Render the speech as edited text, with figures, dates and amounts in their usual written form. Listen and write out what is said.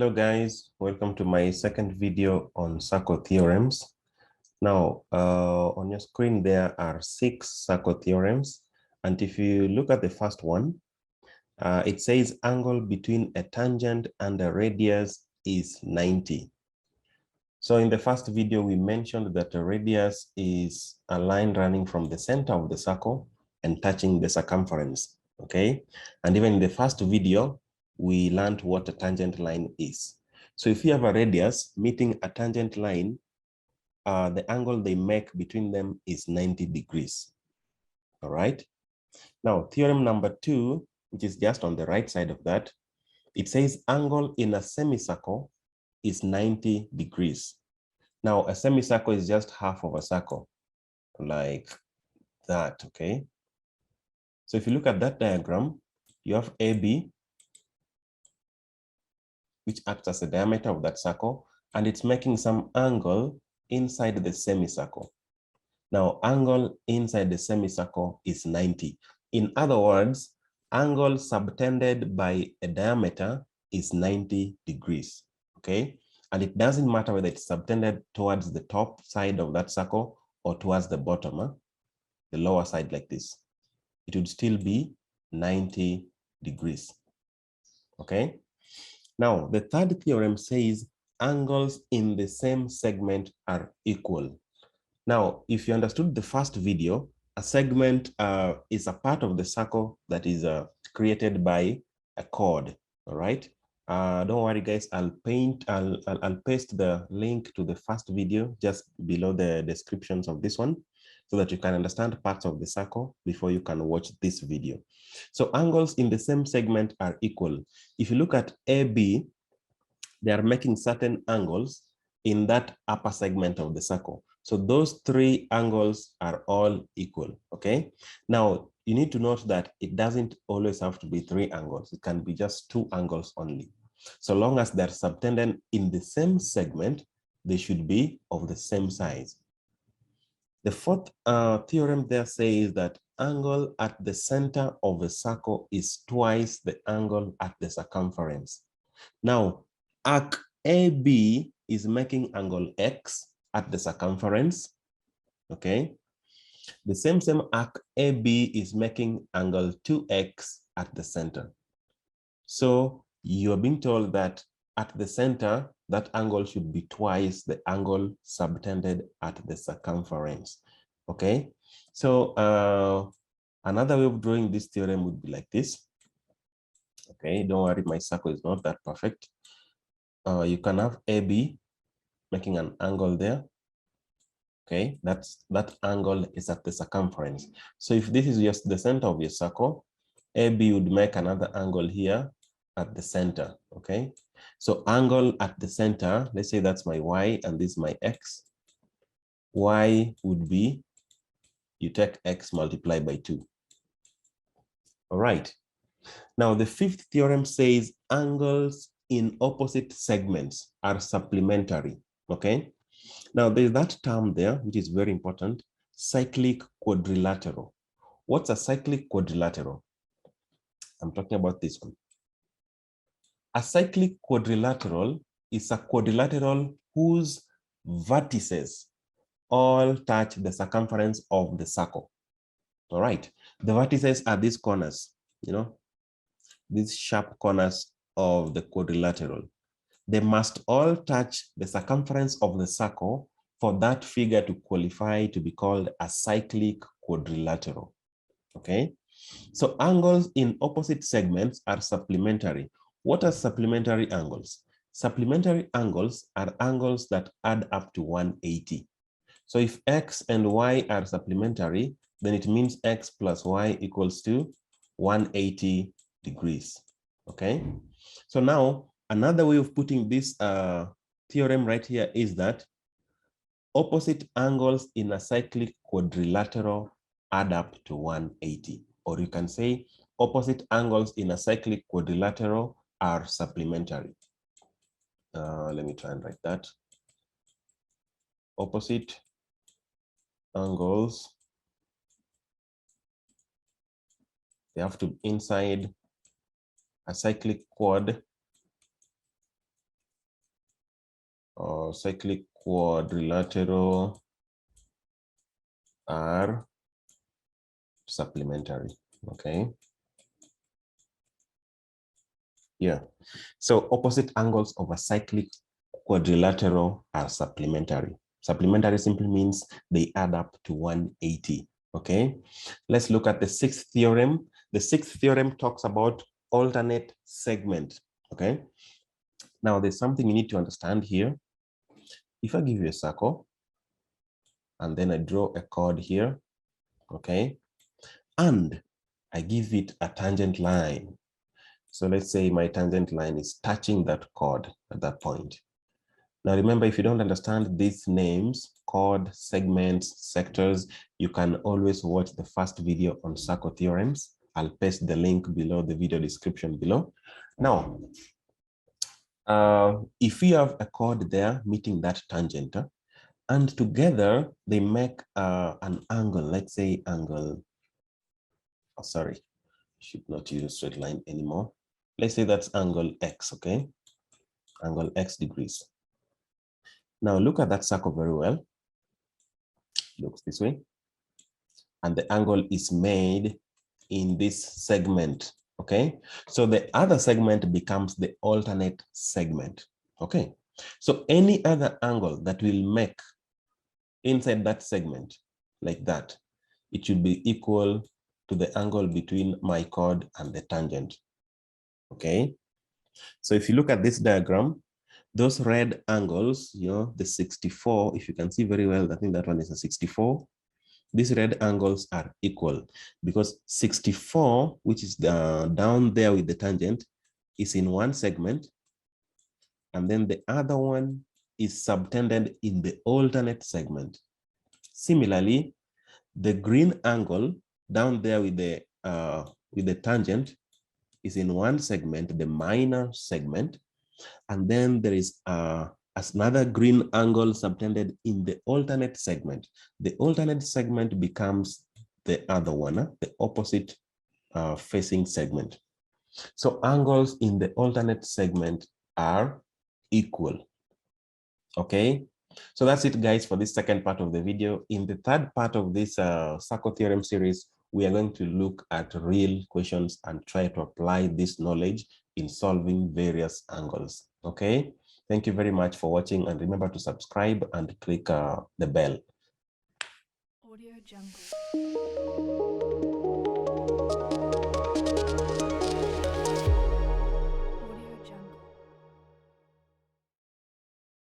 Hello guys, welcome to my second video on circle theorems. Now, on your screen there are 6 circle theorems, and if you look at the first one, it says angle between a tangent and a radius is 90. So in the first video, we mentioned that a radius is a line running from the center of the circle and touching the circumference, okay? And even in the first video, we learned what a tangent line is. So if you have a radius meeting a tangent line, the angle they make between them is 90 degrees, all right? Now, theorem number 2, which is just on the right side of that, it says angle in a semicircle is 90 degrees. Now, a semicircle is just half of a circle, like that, okay? So if you look at that diagram, you have AB, which acts as the diameter of that circle, and it's making some angle inside the semicircle. Now, angle inside the semicircle is 90. In other words, angle subtended by a diameter is 90 degrees, okay? And it doesn't matter whether it's subtended towards the top side of that circle or towards the bottom, the lower side like this. It would still be 90 degrees, okay? Now, the third theorem says angles in the same segment are equal. Now, if you understood the first video, a segment is a part of the circle that is created by a chord, all right? Don't worry, guys, I'll paste the link to the first video just below the descriptions of this one so that you can understand parts of the circle before you can watch this video. So angles in the same segment are equal. If you look at AB, they are making certain angles in that upper segment of the circle. So those 3 angles are all equal, okay? Now, you need to note that it doesn't always have to be 3 angles. It can be just 2 angles only. So long as they're subtended in the same segment, they should be of the same size. The fourth theorem there says that angle at the center of a circle is twice the angle at the circumference. Now, arc AB is making angle X at the circumference, okay? The same arc AB is making angle 2X at the center. So you're being told that at the center, that angle should be twice the angle subtended at the circumference, okay? So another way of drawing this theorem would be like this. Okay, don't worry, my circle is not that perfect. You can have AB making an angle there. Okay, that angle is at the circumference. So if this is just the center of your circle, AB would make another angle here at the center. Okay, so angle at the center, let's say that's my Y and this is my X. Y would be, you take X multiplied by 2. All right. Now the fifth theorem says angles in opposite segments are supplementary, okay? Now there's that term there, which is very important, cyclic quadrilateral. What's a cyclic quadrilateral? I'm talking about this one. A cyclic quadrilateral is a quadrilateral whose vertices all touch the circumference of the circle, all right? The vertices are these corners, you know, these sharp corners of the quadrilateral. They must all touch the circumference of the circle for that figure to qualify to be called a cyclic quadrilateral, okay? So angles in opposite segments are supplementary. What are supplementary angles? Supplementary angles are angles that add up to 180. So if X and Y are supplementary, then it means X plus Y equals to 180 degrees, okay? So now, another way of putting this theorem right here is that opposite angles in a cyclic quadrilateral add up to 180. Or you can say opposite angles in a cyclic quadrilateral are supplementary. Let me try and write that. Opposite angles, they have to be inside a cyclic quad or cyclic quadrilateral are supplementary. Okay. Yeah. So opposite angles of a cyclic quadrilateral are supplementary. Supplementary simply means they add up to 180. Okay. Let's look at the sixth theorem. The sixth theorem talks about alternate segment. Okay. Now there's something you need to understand here. If I give you a circle and then I draw a chord here, okay, and I give it a tangent line. So let's say my tangent line is touching that chord at that point. Now remember, if you don't understand these names, chord, segments, sectors, you can always watch the first video on circle theorems. I'll paste the link below the video description below. Now, if you have a chord there meeting that tangent, and together they make an angle, let's say angle, oh, sorry, should not use straight line anymore. Let's say that's angle X, okay? Angle X degrees. Now look at that circle very well. Looks this way. And the angle is made in this segment, okay? So the other segment becomes the alternate segment, okay? So any other angle that will make inside that segment, like that, it should be equal to the angle between my chord and the tangent, okay? So if you look at this diagram, those red angles, you know, the 64, if you can see very well, I think that one is a 64. These red angles are equal because 64, which is down there with the tangent, is in one segment. And then the other one is subtended in the alternate segment. Similarly, the green angle down there with the tangent is in one segment, the minor segment. And then there is another green angle subtended in the alternate segment. The alternate segment becomes the other one, the opposite facing segment. So angles in the alternate segment are equal. Okay, so that's it, guys, for this second part of the video. In the third part of this circle theorem series, we are going to look at real questions and try to apply this knowledge in solving various angles. Okay, thank you very much for watching, and remember to subscribe and click the bell. Audio Jungle.